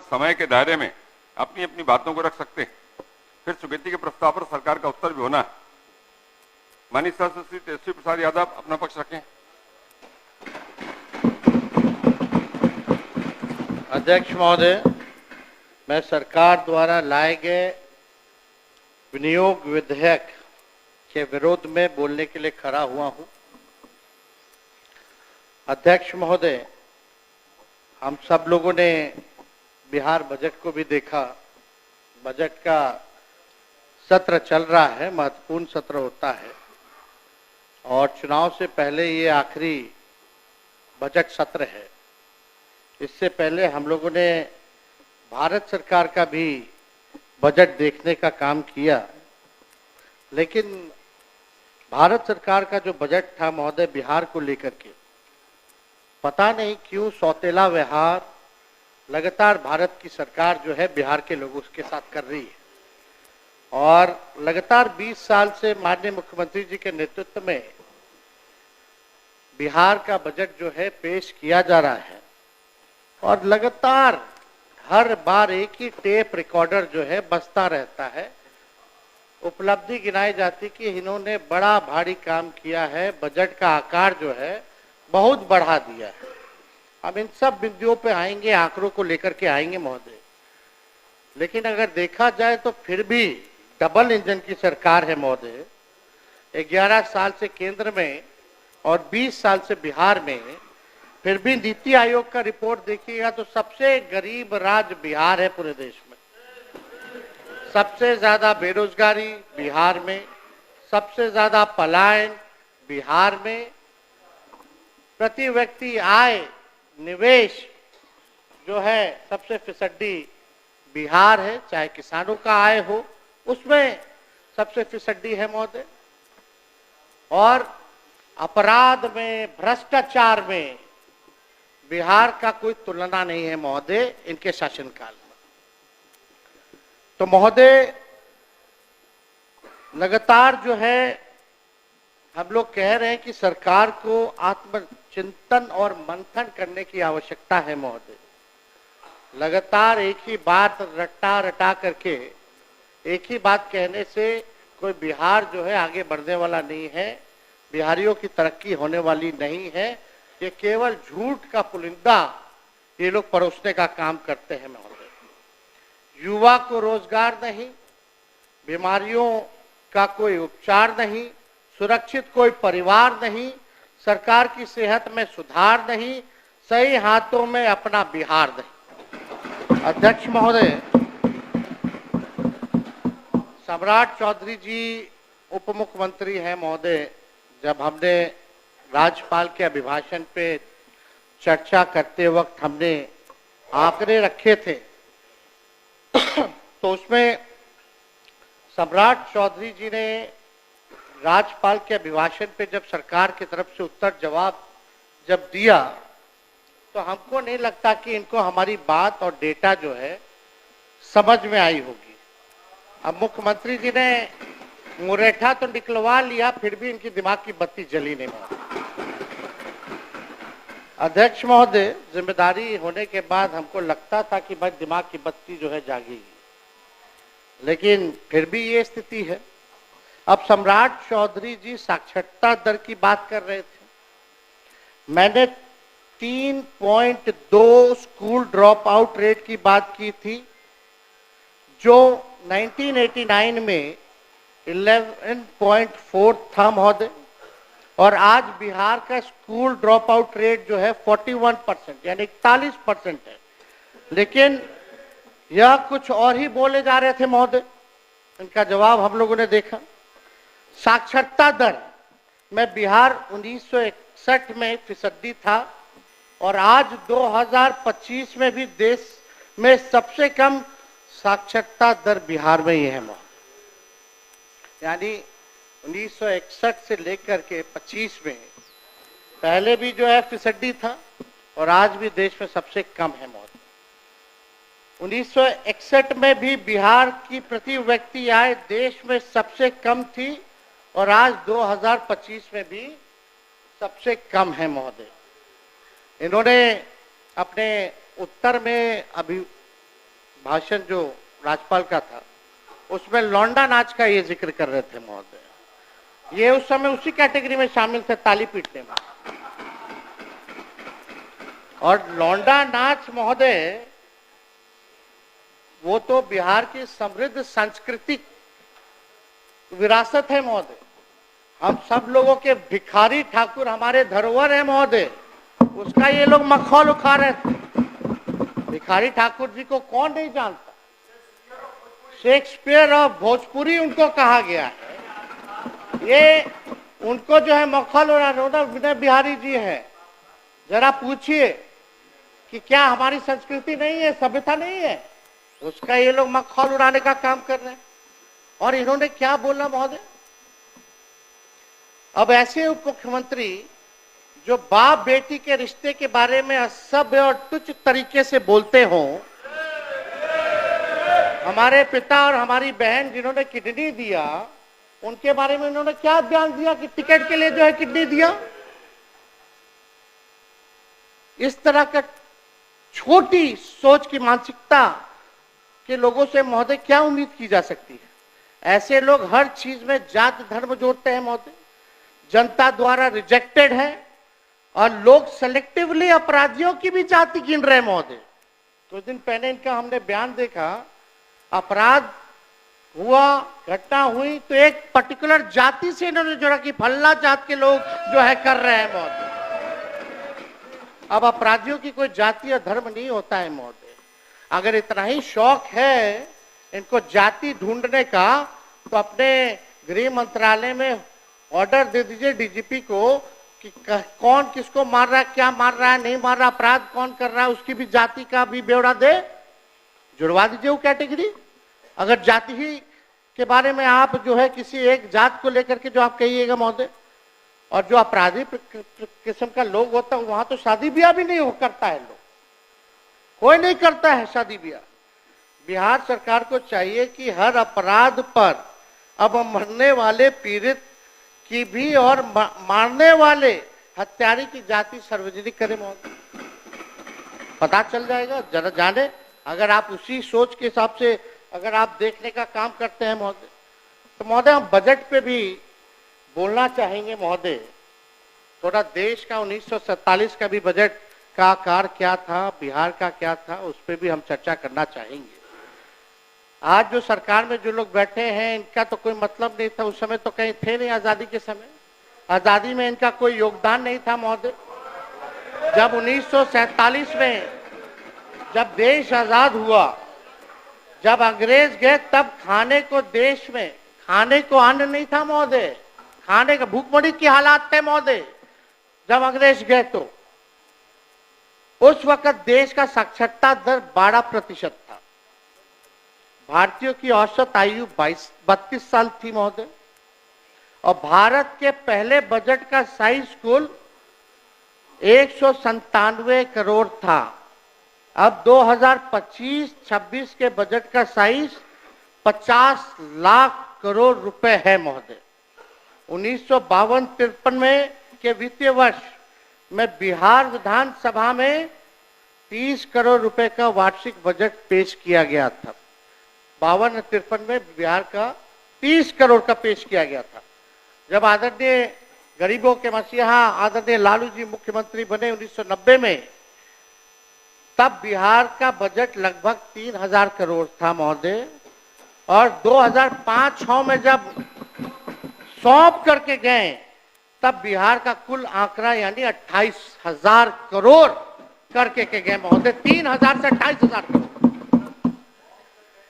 समय के दायरे में अपनी अपनी बातों को रख सकते हैं। फिर स्वीकृति के प्रस्ताव पर सरकार का उत्तर भी होना है। माननीय सदस्य श्री तेजस्वी प्रसाद यादव अपना पक्ष रखें। अध्यक्ष महोदय, मैं सरकार द्वारा लाए गए विनियोग विधेयक के विरोध में बोलने के लिए खड़ा हुआ हूं। अध्यक्ष महोदय, हम सब लोगों ने बिहार बजट को भी देखा। बजट का सत्र चल रहा है, महत्वपूर्ण सत्र होता है और चुनाव से पहले ये आखिरी बजट सत्र है। इससे पहले हम लोगों ने भारत सरकार का भी बजट देखने का काम किया, लेकिन भारत सरकार का जो बजट था महोदय बिहार को लेकर के, पता नहीं क्यों सौतेला व्यवहार लगातार भारत की सरकार जो है बिहार के लोगों के साथ कर रही है। और लगातार 20 साल से माननीय मुख्यमंत्री जी के नेतृत्व में बिहार का बजट जो है पेश किया जा रहा है और लगातार हर बार एक ही टेप रिकॉर्डर जो है बजता रहता है। उपलब्धि गिनाई जाती कि इन्होंने बड़ा भारी काम किया है, बजट का आकार जो है बहुत बढ़ा दिया है। हम इन सब बिंदुओं पे आएंगे, आंकड़ों को लेकर के आएंगे महोदय, लेकिन अगर देखा जाए तो फिर भी डबल इंजन की सरकार है महोदय। 11 साल से केंद्र में और 20 साल से बिहार में, फिर भी नीति आयोग का रिपोर्ट देखिएगा तो सबसे गरीब राज्य बिहार है पूरे देश में। सबसे ज्यादा बेरोजगारी बिहार में, सबसे ज्यादा पलायन बिहार में, प्रति व्यक्ति आय निवेश जो है सबसे फिसड्डी बिहार है। चाहे किसानों का आय हो उसमें सबसे फिसड्डी है महोदय। और अपराध में, भ्रष्टाचार में बिहार का कोई तुलना नहीं है महोदय इनके शासनकाल में। तो महोदय लगातार जो है हम लोग कह रहे हैं कि सरकार को आत्मचिंतन और मंथन करने की आवश्यकता है महोदय। लगातार एक ही बात रटा करके एक ही बात कहने से कोई बिहार जो है आगे बढ़ने वाला नहीं है, बिहारियों की तरक्की होने वाली नहीं है। ये केवल झूठ का पुलिंदा ये लोग परोसने का काम करते हैं महोदय। युवा को रोजगार नहीं, बीमारियों का कोई उपचार नहीं, सुरक्षित कोई परिवार नहीं, सरकार की सेहत में सुधार नहीं, सही हाथों में अपना बिहार नहीं। अध्यक्ष महोदय, सम्राट चौधरी जी उप मुख्यमंत्री हैं महोदय। जब हमने राज्यपाल के अभिभाषण पे चर्चा करते वक्त हमने आंकड़े रखे थे तो उसमें सम्राट चौधरी जी ने राज्यपाल के अभिभाषण पे जब सरकार की तरफ से उत्तर जवाब जब दिया तो हमको नहीं लगता कि इनको हमारी बात और डेटा जो है समझ में आई होगी। अब मुख्यमंत्री जी ने मुरेठा तो निकलवा लिया, फिर भी इनकी दिमाग की बत्ती जली नहीं। अध्यक्ष महोदय, जिम्मेदारी होने के बाद हमको लगता था कि भाई दिमाग की बत्ती जो है जागेगी, लेकिन फिर भी ये स्थिति है। अब सम्राट चौधरी जी साक्षरता दर की बात कर रहे थे। मैंने 3.2 स्कूल ड्रॉप आउट रेट की बात की थी, जो 1989 में 11.4 था महोदय, और आज बिहार का स्कूल ड्रॉप आउट रेट जो है 41% यानी 41% है। लेकिन यह कुछ और ही बोले जा रहे थे महोदय। इनका जवाब हम लोगों ने देखा। साक्षरता दर में बिहार 1961 में फीसदी था और आज 2025 में भी देश में सबसे कम साक्षरता दर बिहार में ही है महोदय। यानी 1961 से लेकर के 25 में पहले भी जो है फीसदी था और आज भी देश में सबसे कम है महोदय। 1961 में भी बिहार की प्रति व्यक्ति आय देश में सबसे कम थी और आज 2025 में भी सबसे कम है महोदय। इन्होंने अपने उत्तर में अभी भाषण जो राज्यपाल का था उसमें लौंडा नाच का ये जिक्र कर रहे थे महोदय। ये उस समय उसी कैटेगरी में शामिल थे, ताली पीटने में। और लौंडा नाच महोदय वो तो बिहार की समृद्ध सांस्कृतिक विरासत है महोदय। हम सब लोगों के भिखारी ठाकुर हमारे धरोहर है महोदय, उसका ये लोग मखौल उठा रहे थे। भिखारी ठाकुर जी को कौन नहीं जानता? शेक्सपियर ऑफ भोजपुरी उनको कहा गया है। ये उनको जो है मखौल उड़ाना विनय बिहारी जी है। जरा पूछिए कि क्या हमारी संस्कृति नहीं है, सभ्यता नहीं है? उसका ये लोग मखौल उड़ाने का काम कर रहे हैं। और इन्होंने क्या बोला महोदय? अब ऐसे उप मुख्यमंत्री जो बाप बेटी के रिश्ते के बारे में असभ्य और तुच्छ तरीके से बोलते हों, हमारे पिता और हमारी बहन जिन्होंने किडनी दिया उनके बारे में उन्होंने क्या बयान दिया कि टिकट के लिए जो है किडनी दिया। इस तरह का छोटी सोच की मानसिकता के लोगों से महोदय क्या उम्मीद की जा सकती है? ऐसे लोग हर चीज में जात धर्म जोड़ते हैं महोदय, जनता द्वारा रिजेक्टेड है और लोग सेलेक्टिवली अपराधियों की भी जाति गिन रहे हैं महोदय। कुछ दिन पहले इनका हमने बयान देखा, अपराध हुआ, घटना हुई तो एक पर्टिकुलर जाति से इन्होंने जोड़ा कि फल्ला जात के लोग जो है कर रहे हैं महोदय। अब अपराधियों की कोई जाति और धर्म नहीं होता है महोदय। अगर इतना ही शौक है इनको जाति ढूंढने का तो अपने गृह मंत्रालय में ऑर्डर दे दीजिए डीजीपी को कि कौन किसको मार रहा है, क्या मार रहा है, नहीं मार रहा, अपराध कौन कर रहा है, उसकी भी जाति का भी ब्यौरा दे, जुड़वा दीजिए वो कैटेगरी। अगर जाति ही के बारे में आप जो है किसी एक जात को लेकर के जो आप कहिएगा महोदय, और जो अपराधी किस्म का लोग होता है वहां तो शादी ब्याह भी नहीं हो करता है, लोग कोई नहीं करता है शादी ब्याह। बिहार सरकार को चाहिए कि हर अपराध पर अब मरने वाले पीड़ित की भी और मारने वाले हत्यारे की जाति सार्वजनिक करे महोदय, पता चल जाएगा। जरा जाने, अगर आप उसी सोच के हिसाब से अगर आप देखने का काम करते हैं महोदय, तो महोदय हम बजट पे भी बोलना चाहेंगे महोदय। थोड़ा देश का 1947 का भी बजट का आकार क्या था, बिहार का क्या था, उस पर भी हम चर्चा करना चाहेंगे। आज जो सरकार में जो लोग बैठे हैं इनका तो कोई मतलब नहीं था, उस समय तो कहीं थे नहीं। आजादी के समय आजादी में इनका कोई योगदान नहीं था महोदय। जब 1947 में जब देश आजाद हुआ, जब अंग्रेज गए तब खाने को देश में खाने को अन्न नहीं था महोदय, खाने का भूखमरी के हालात थे महोदय। जब अंग्रेज गए तो उस वक्त देश का साक्षरता दर 12% था। भारतीयों की औसत आयु 32 साल थी महोदय। और भारत के पहले बजट का साइज कुल 197 करोड़ था। अब 2025-26 के बजट का साइज 50 लाख करोड़ रुपए है महोदय। 1952-53 में के वित्तीय वर्ष में बिहार विधानसभा में 30 करोड़ रुपए का वार्षिक बजट पेश किया गया था। 52-53 में बिहार का 30 करोड़ का पेश किया गया था। जब आदरणीय गरीबों के मसीहा आदरणीय लालू जी मुख्यमंत्री बने 1990 में, तब बिहार का बजट लगभग 3000 करोड़ था महोदय। और 2005-06 में जब सौंप करके गए तब बिहार का कुल आंकड़ा यानी 28,000 करोड़ करके के गए महोदय। 3000 से 28,000 करोड़,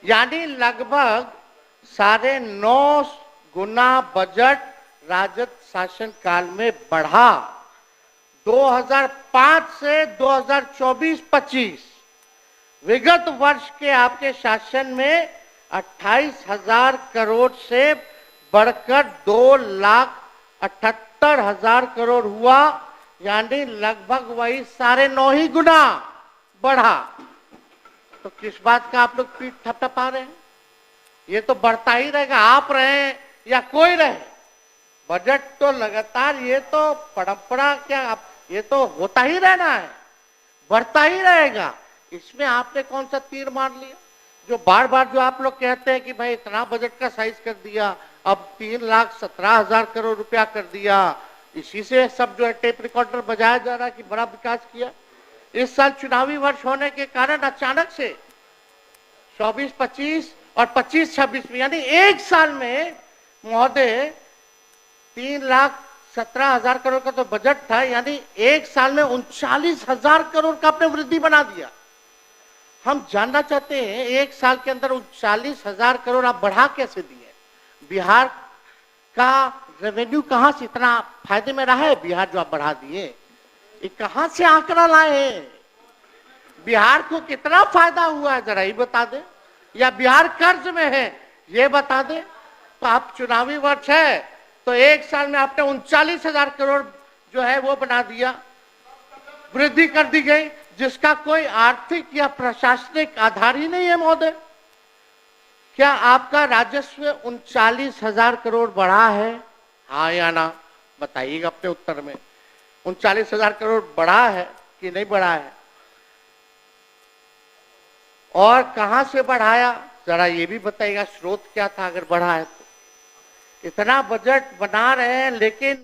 यानी लगभग 9.5 गुना बजट राजद शासन काल में बढ़ा। 2005 से 2024-25 विगत वर्ष के आपके शासन में 28,000 करोड़ से बढ़कर 2,78,000 करोड़ हुआ, यानी लगभग वही 9.5 गुना बढ़ा। तो किस बात का आप लोग पीठ थपथपा रहे हैं? ये तो बढ़ता ही रहेगा, आप रहे या कोई रहे। बजट तो लगातार, ये तो परंपरा क्या, ये तो होता ही रहना है, बढ़ता ही रहेगा। इसमें आपने कौन सा तीर मार लिया? जो बार बार जो आप लोग कहते हैं कि भाई इतना बजट का साइज कर दिया, अब 3,17,000 करोड़ रुपया कर दिया, इसी से सब जो है टेप रिकॉर्डर बजाया जा रहा है कि बड़ा विकास किया। इस साल चुनावी वर्ष होने के कारण अचानक से 24-25 और 25-26 में, यानी एक साल में महोदय 3,17,000 करोड़ का तो बजट था, यानी एक साल में 39,000 करोड़ का आपने वृद्धि बना दिया। हम जानना चाहते हैं एक साल के अंदर 39,000 करोड़ आप बढ़ा कैसे दिए? बिहार का रेवेन्यू कहां से इतना फायदे में रहा है? बिहार जो आप बढ़ा दिए, ये कहां से आंकड़ा लाए हैं? बिहार को कितना फायदा हुआ है जरा ये बता दें, या बिहार कर्ज में है ये बता दें। तो आप चुनावी वर्ष है तो एक साल में आपने 39,000 करोड़ जो है वो बना दिया, वृद्धि कर दी गई, जिसका कोई आर्थिक या प्रशासनिक आधार ही नहीं है महोदय। क्या आपका राजस्व 39,000 करोड़ बढ़ा है? हाँ या ना बताइएगा अपने उत्तर में। 39,000 करोड़ बढ़ा है कि नहीं बढ़ा है? और कहां से बढ़ाया जरा ये भी बताइएगा, स्रोत क्या था अगर बढ़ा है तो। इतना बजट बना रहे हैं लेकिन